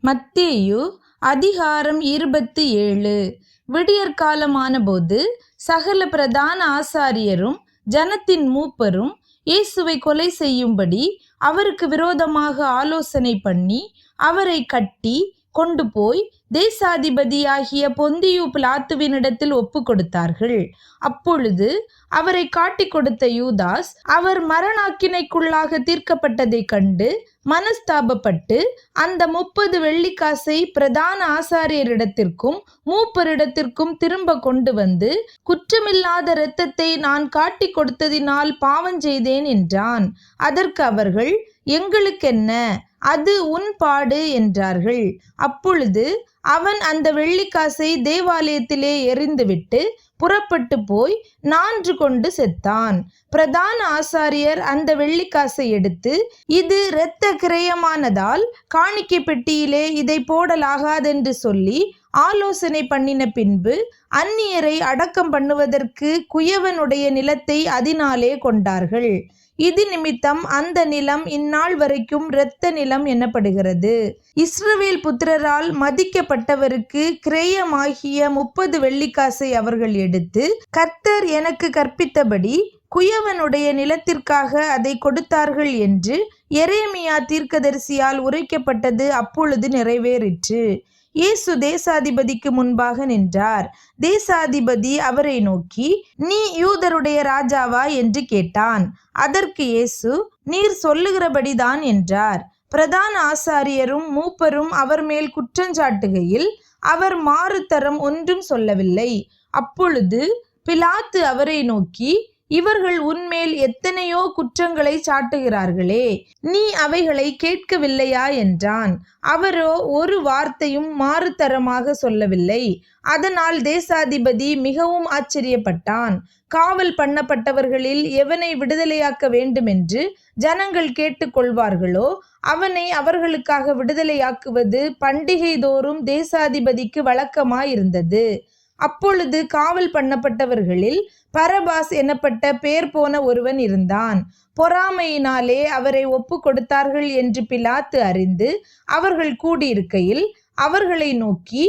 மத்தேயு அதிகாரம் 27. விடியற்காலமான போது சகல பிரதான ஆசாரியரும் ஜனத்தின் மூப்பரும் இயேசுவை கொலை செய்யும்படி அவருக்கு விரோதமாக ஆலோசனை பண்ணி அவரை கட்டி கொண்டு போய் தேசாதிபதியாகிய பொந்தியு பிலாத்துவினிடத்தில் ஒப்பு கொடுத்தார்கள். அப்பொழுது அவரை காட்டிக் கொடுத்த யூதாஸ் அவர் மரணாக்கினைக்குள்ளாக தீர்க்கப்பட்டதைக் கண்டு மனஸ்தாபப்பட்டு அந்த 30 வெள்ளிக்காசை பிரதான ஆசாரியரிடத்திற்கும் மூப்பரிடத்திற்கும் திரும்ப கொண்டு வந்து, குற்றமில்லாத இரத்தத்தை நான் காட்டிக் கொடுத்ததினால் பாவஞ்செய்தேன் என்றான். அதற்கு அவர்கள், எங்களுக்கென்ன, அது உன் பாடு என்றார்கள். அப்பொழுது அவன் அந்த வெள்ளிக்காசை தேவாலயத்திலே எறிந்துவிட்டு புறப்பட்டு போய் நான்று கொண்டு செத்தான். பிரதான ஆசாரியர் அந்த வெள்ளிக்காசை எடுத்து, இது இரத்த கிரயமானதால் காணிக்கை பெட்டியிலே இதை போடலாகாதென்று சொல்லி ஆலோசனை பண்ணின பின்பு அந்நியரை அடக்கம் பண்ணுவதற்கு குயவனுடைய நிலத்தை அதனாலே கொண்டார்கள். இது நிமித்தம் அந்த நிலம் இந்நாள் வரைக்கும் இரத்த நிலம் எனப்படுகிறது. இஸ்ரவேல் புத்திரரால் மதிக்கப்பட்டவருக்கு கிரயமாகிய 30 வெள்ளிக்காசை அவர்கள் எடுத்து, கர்த்தர் எனக்கு கற்பித்தபடி குயவனுடைய நிலத்திற்காக அதை கொடுத்தார்கள் என்று எரேமியா தீர்க்கதரிசியால் உரைக்கப்பட்டது அப்பொழுது நிறைவேறிற்று. இயேசு தேசாதிபதிக்கு முன்பாக நின்றார். தேசாதிபதி அவரை நோக்கி, நீ யூதருடைய ராஜாவா என்று கேட்டான். அதற்கு இயேசு, நீர் சொல்லுகிறபடிதான் என்றார். பிரதான ஆசாரியரும் மூப்பரும் அவர் மேல் குற்றஞ்சாட்டுகையில் அவர் மாறுதரம் ஒன்றும் சொல்லவில்லை. அப்பொழுது பிலாத்து அவரை நோக்கி, இவர்கள் உன்மேல் எத்தனையோ குற்றங்களை சாட்டுகிறார்களே, நீ அவைகளை கேட்கவில்லையா என்றான். அவரோ ஒரு வார்த்தையும் மாறுதரமாக சொல்லவில்லை. அதனால் தேசாதிபதி மிகவும் ஆச்சரியப்பட்டான். காவல் பண்ணப்பட்டவர்களில் எவனை விடுதலையாக்க வேண்டுமென்று ஜனங்கள் கேட்டுக்கொள்வார்களோ அவனை அவர்களுக்காக விடுதலையாக்குவது பண்டிகை தோறும் தேசாதிபதிக்கு வழக்கமாயிருந்தது. அப்பொழுது காவல் பண்ணப்பட்டவர்களில் பரபாஸ் எனப்பட்ட பேர் போன ஒருவன் இருந்தான். பொறாமையினாலே அவரை ஒப்பு கொடுத்தார்கள் என்று பிலாத்து அறிந்து அவர்கள் கூடியிருக்கையில் அவர்களை நோக்கி,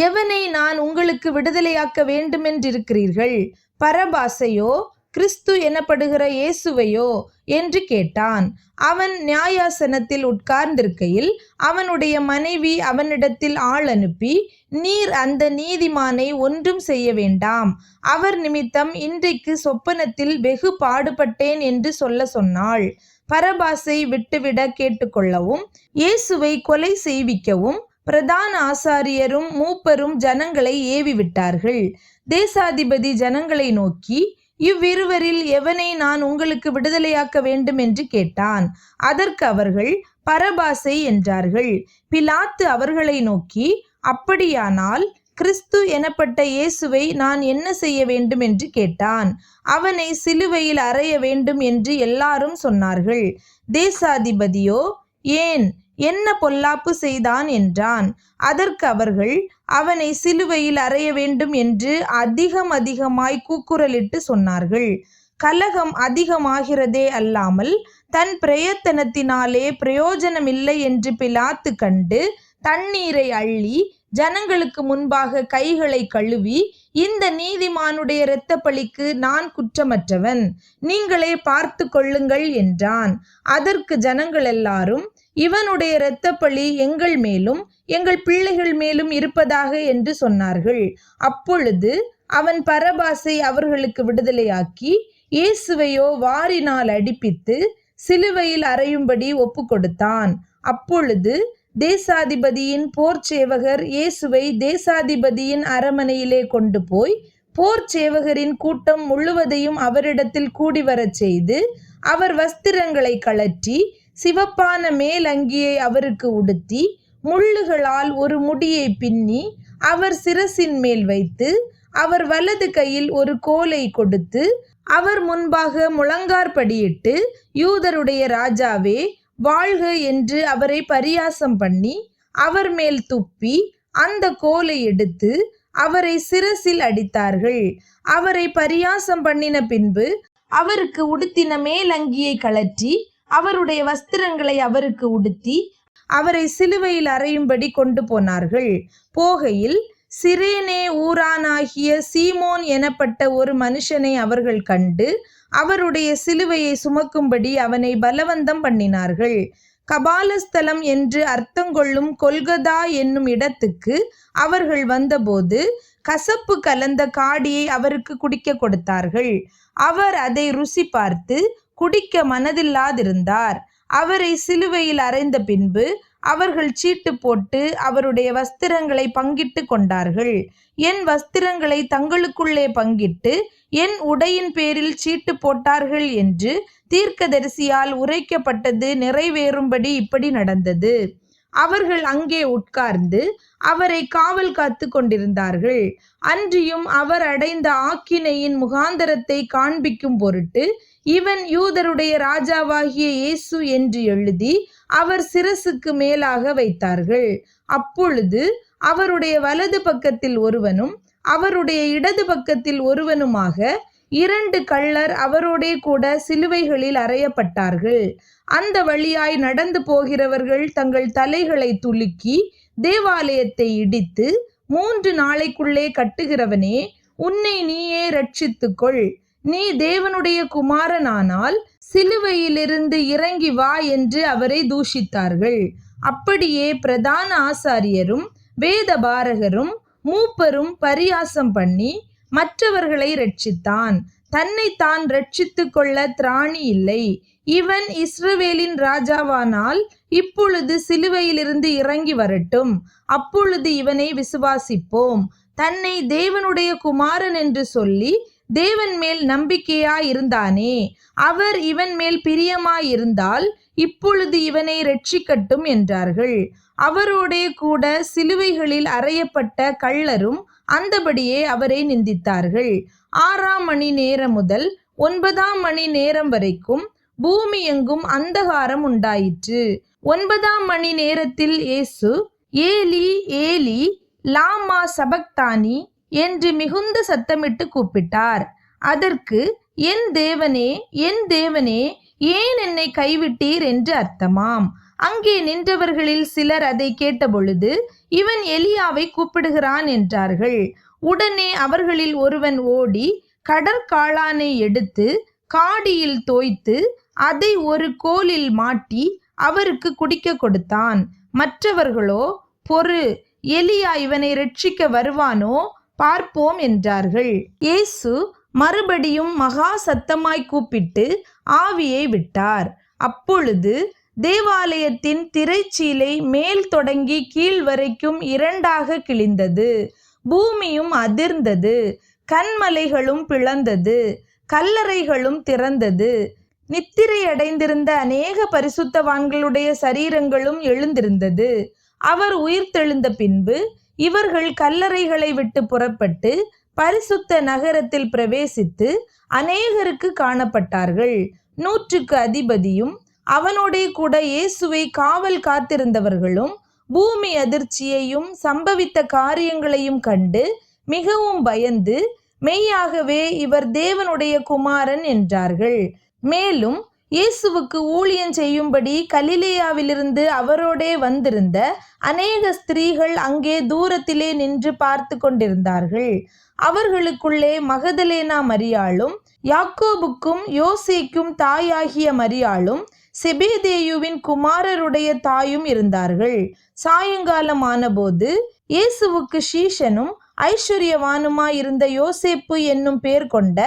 எவனை நான் உங்களுக்கு விடுதலையாக்க வேண்டுமென்றிருக்கிறீர்கள், பரபாசையோ கிறிஸ்து எனப்படுகிற இயேசுவையோ என்று கேட்டான். அவன் நியாயாசனத்தில் உட்கார்ந்திருக்கையில் அவனுடைய மனைவி அவனிடத்தில் ஆள் அனுப்பி, நீர் அந்த நீதிமானை ஒன்றும் செய்ய வேண்டாம், அவர் நிமித்தம் இன்றைக்கு சொப்பனத்தில் வெகு பாடுபட்டேன் என்று சொன்னாள். பரபாசை விட்டுவிட கேட்டுக்கொள்ளவும் இயேசுவை கொலை செய்விக்கவும் பிரதான ஆசாரியரும் மூப்பரும் ஜனங்களை ஏவி விட்டார்கள். தேசாதிபதி ஜனங்களை நோக்கி, இவ்விருவரில் எவனை நான் உங்களுக்கு விடுதலையாக்க வேண்டும் என்று கேட்டான். அதற்கு அவர்கள், பரபாசை என்றார்கள். பிலாத்து அவர்களை நோக்கி, அப்படியானால் கிறிஸ்து எனப்பட்ட இயேசுவை நான் என்ன செய்ய வேண்டும் என்று கேட்டான். அவனை சிலுவையில் அறைய வேண்டும் என்று எல்லாரும் சொன்னார்கள். தேசாதிபதியோ, ஏன், என்ன பொல்லாப்பு செய்தான் என்றான். அதற்கு அவர்கள், அவனை சிலுவையில் அறைய வேண்டும் என்று அதிகமாய் கூக்குரலிட்டு சொன்னார்கள். கலகம் அதிகமாகிறதே அல்லாமல் தன் பிரயத்தனத்தினாலே பிரயோஜனமில்லை என்று பிலாத்து கண்டு தண்ணீரை அள்ளி ஜனங்களுக்கு முன்பாக கைகளை கழுவி, இந்த நீதிமானுடைய இரத்தப்பழிக்கு நான் குற்றமற்றவன், நீங்களே பார்த்து கொள்ளுங்கள் என்றான். அதற்கு ஜனங்கள் எல்லாரும், இவனுடைய இரத்தப்பழி எங்கள் மேலும் எங்கள் பிள்ளைகள் மேலும் இருப்பதாக என்று சொன்னார்கள். அப்பொழுது அவன் பரபாசை அவர்களுக்கு விடுதலையாக்கி இயேசுவையோ வாரினால் அடிப்பித்து சிலுவையில் அறையும்படி ஒப்பு கொடுத்தான். அப்பொழுது தேசாதிபதியின் போர்ச்சேவகர் இயேசுவை தேசாதிபதியின் அரமனையிலே கொண்டு போய் போர்ச்சேவகரின் கூட்டம் முழுவதையும் அவரிடத்தில் கூடிவரச் செய்து அவர் வஸ்திரங்களை கழற்றி சிவப்பான மேல் அங்கியை அவருக்கு உடுத்தி முள்ளுகளால் ஒரு முடியை பின்னி அவர் சிரசின் மேல் வைத்து அவர் வலது கையில் ஒரு கோலை கொடுத்து அவர் முன்பாக முழங்கார்படியிட்டு, யூதருடைய ராஜாவே வாழ்க என்று அவரை பரியாசம் பண்ணி அவர் மேல் துப்பி அந்த கோலை எடுத்து அவரை சிரசில் அடித்தார்கள். அவரை பரியாசம் பண்ணின பின்பு அவருக்கு உடுத்தின மேலங்கியை கழற்றி அவருடைய வஸ்திரங்களை அவருக்கு உடுத்தி அவரை சிலுவையில் அறையும்படி கொண்டு போனார்கள். போகையில் சிரேனே ஊரானாகிய சீமோன் எனப்பட்ட ஒரு மனுஷனை அவர்கள் கண்டு அவருடைய சிலுவையை சுமக்கும்படி அவனை பலவந்தம் பண்ணினார்கள். கபாலஸ்தலம் என்று அர்த்தங்கொள்ளும் கொல்கதா என்னும் இடத்துக்கு அவர்கள் வந்தபோது கசப்பு கலந்த காடியை அவருக்கு குடிக்க கொடுத்தார்கள். அவர் அதை ருசி பார்த்து குடிக்க மனதில்லாதிருந்தார். அவரை சிலுவையில் அறைந்த பின்பு அவர்கள் சீட்டு போட்டு அவருடைய வஸ்திரங்களை பங்கிட்டு கொண்டார்கள். என் வஸ்திரங்களை தங்களுக்குள்ளே பங்கிட்டு என் உடையின் பேரில் சீட்டு போட்டார்கள் என்று தீர்க்கதரிசியால் உரைக்கப்பட்டது நிறைவேறும்படி இப்படி நடந்தது. அவர்கள் அங்கே உட்கார்ந்து அவரை காவல் காத்து கொண்டிருந்தார்கள். அன்றியும் அவர் அடைந்த ஆக்கினையின் முகாந்தரத்தை காண்பிக்கும் பொருட்டு இவன் யூதருடைய ராஜாவாகிய இயேசு என்று எழுதி அவர் சிரசுக்கு மேலாக வைத்தார்கள். அப்பொழுது அவருடைய வலது பக்கத்தில் ஒருவனும் அவருடைய இடது பக்கத்தில் ஒருவனுமாக 2 கள்ளர் அவரோடே கூட சிலுவைகளில் அறையப்பட்டார்கள். அந்த வழியாய் நடந்து போகிறவர்கள் தங்கள் தலைகளை துலுக்கி தேவாலயத்தை இடித்து 3 நாளைக்குள்ளே கட்டுகிறவனே, உன்னை நீயே ரட்சித்துக்கொள், நீ தேவனுடைய குமாரனானால் சிலுவையிலிருந்து இறங்கி வா என்று அவரை தூஷித்தார்கள். அப்படியே பிரதான ஆசாரியரும் வேதபாரகரும் மூப்பரும் பரியாசம் பண்ணி மற்றவர்களை ரட்சித்தான், தன்னைத்தான் ரட்சித்து கொள்ள திராணி இல்லை. இவன் இஸ்ரவேலின் ராஜாவானால் இப்பொழுது சிலுவையிலிருந்து இறங்கி வரட்டும், அப்பொழுது இவனை விசுவாசிப்போம். தன்னை தேவனுடைய குமாரன் என்று சொல்லி தேவன் மேல் நம்பிக்கையாயிருந்தானே, அவர் இவன் மேல் பிரியமாயிருந்தால் இப்பொழுது இவனை ரட்சிக்கட்டும் என்றார்கள். அவரோடே கூட சிலுவைகளில் அறையப்பட்ட கள்ளரும் அந்தபடியே அவரை நிந்தித்தார்கள். 6ஆம் மணி நேரம் முதல் 9ஆம் மணி நேரம் வரைக்கும் பூமி எங்கும் அந்தகாரம் உண்டாயிற்று. 9ஆம் மணி நேரத்தில் இயேசு ஏலி ஏலி லாமா சபக்தானி என்று மிகுந்த சத்தமிட்டு கூப்பிட்டார். அதற்கு என் தேவனே என் தேவனே ஏன் என்னை கைவிட்டீர் என்று அர்த்தமாம். அங்கே நின்றவர்களில் சிலர் அதை கேட்டபொழுது இவன் எலியாவை கூப்பிடுகிறான் என்றார்கள். உடனே அவர்களில் ஒருவன் ஓடி கடற்காளானை எடுத்து காடியில் தோய்த்து அதை ஒரு கோலில் மாட்டி அவருக்கு குடிக்க கொடுத்தான். மற்றவர்களோ, பொறு, எலியா இவனை ரட்சிக்க வருவானோ பார்ப்போம் என்றார்கள். இயேசு மறுபடியும் மகா சத்தமாய் கூப்பிட்டு ஆவியை விட்டார். அப்பொழுது தேவாலயத்தின் திரைச்சீலை மேல் தொடங்கி கீழ் வரைக்கும் 2ஆக கிழிந்தது. பூமியும் அதிர்ந்தது, கன்மலைகளும் பிளந்தது, கல்லறைகளும் திறந்தது. நித்திரையடைந்திருந்த அநேக பரிசுத்தவான்களுடைய சரீரங்களும் எழுந்திருந்தது. அவர் உயிர்த்தெழுந்த பின்பு இவர்கள் கல்லறைகளை விட்டு புறப்பட்டு பரிசுத்த நகரத்தில் பிரவேசித்து அநேகருக்கு காணப்பட்டார்கள். 100க்கு அதிபதியும் அவனோடே கூட இயேசுவை காவல் காத்திருந்தவர்களும் பூமி அதிர்ச்சியையும் சம்பவித்த காரியங்களையும் கண்டு மிகவும் பயந்து மெய்யாகவே இவர் தேவனுடைய குமாரன் என்றார்கள். மேலும் இயேசுவுக்கு ஊழியம் செய்யும்படி கலிலேயாவிலிருந்து அவரோடே வந்திருந்த அநேக ஸ்திரீகள் அங்கே தூரத்திலே நின்று பார்த்து கொண்டிருந்தார்கள். அவர்களுக்குள்ளே மகதலேனா மரியாளும் யாக்கோபுக்கும் யோசேக்கும் தாயாகிய மரியாளும் செபேதேயுவின் குமாரருடைய தாயும் இருந்தார்கள். சாயங்காலமான போது இயேசுவுக்கு சீஷனும் ஐஸ்வர்யவானுமாயிருந்த யோசேப்பு என்னும் பேர் கொண்ட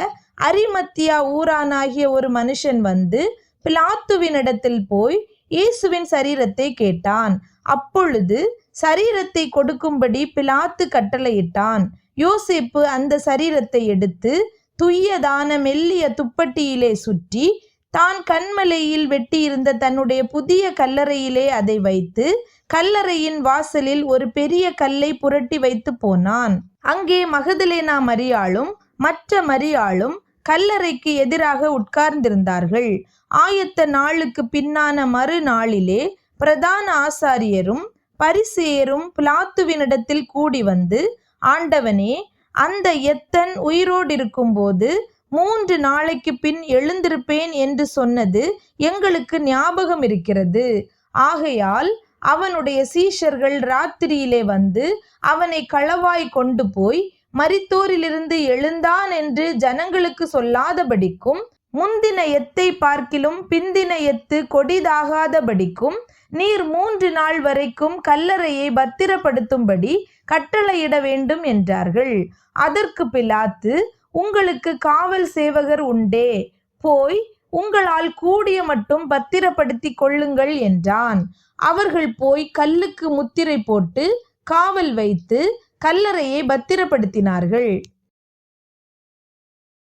அரிமத்தியா ஊரானாகிய ஒரு மனுஷன் வந்து பிலாத்துவினிடத்தில் போய் இயேசுவின் சரீரத்தை கேட்டான். அப்பொழுது சரீரத்தை கொடுக்கும்படி பிலாத்து கட்டளையிட்டான். யோசேப்பு அந்த சரீரத்தை எடுத்து துய்யதான மெல்லிய துப்பட்டியிலே சுற்றி தான் கன்மலையில் வெட்டியிருந்த தன்னுடைய புதிய கல்லறையிலே அதை வைத்து கல்லறையின் வாசலில் ஒரு பெரிய கல்லை புரட்டி வைத்து போனான். அங்கே மகதலேனா மரியாளும் மற்ற மரியாளும் கல்லறைக்கு எதிராக உட்கார்ந்திருந்தார்கள். ஆயத்த நாளுக்கு பின்னான மறுநாளிலே பிரதான ஆசாரியரும் பரிசேயரும் பிலாத்துவினிடத்தில் கூடி வந்து, ஆண்டவனே, அந்த எத்தன் உயிரோடு இருக்கும்போது 3 நாளைக்கு பின் எழுந்திருப்பேன் என்று சொன்னது எங்களுக்கு ஞாபகம் இருக்கிறது. ஆகையால் அவனுடைய சீஷர்கள் ராத்திரியிலே வந்து அவனை களவாய் கொண்டு போய் மரித்தோரிலிருந்து எழுந்தான் என்று ஜனங்களுக்கு சொல்லாதபடிக்கும், முந்தின எத்தை பார்க்கிலும் பிந்தின எத்து கொடிதாகாதபடிக்கும் நீர் 3 நாள் வரைக்கும் கல்லறையை பத்திரப்படுத்தும்படி கட்டளையிட வேண்டும் என்றார்கள். அதற்கு பிலாத்து, உங்களுக்கு காவல் சேவகர் உண்டே, போய் உங்களால் கூடிய மட்டும் பத்திரப்படுத்தி கொள்ளுங்கள் என்றான். அவர்கள் போய் கல்லுக்கு முத்திரை போட்டு காவல் வைத்து கல்லறையை பத்திரப்படுத்தினார்கள்.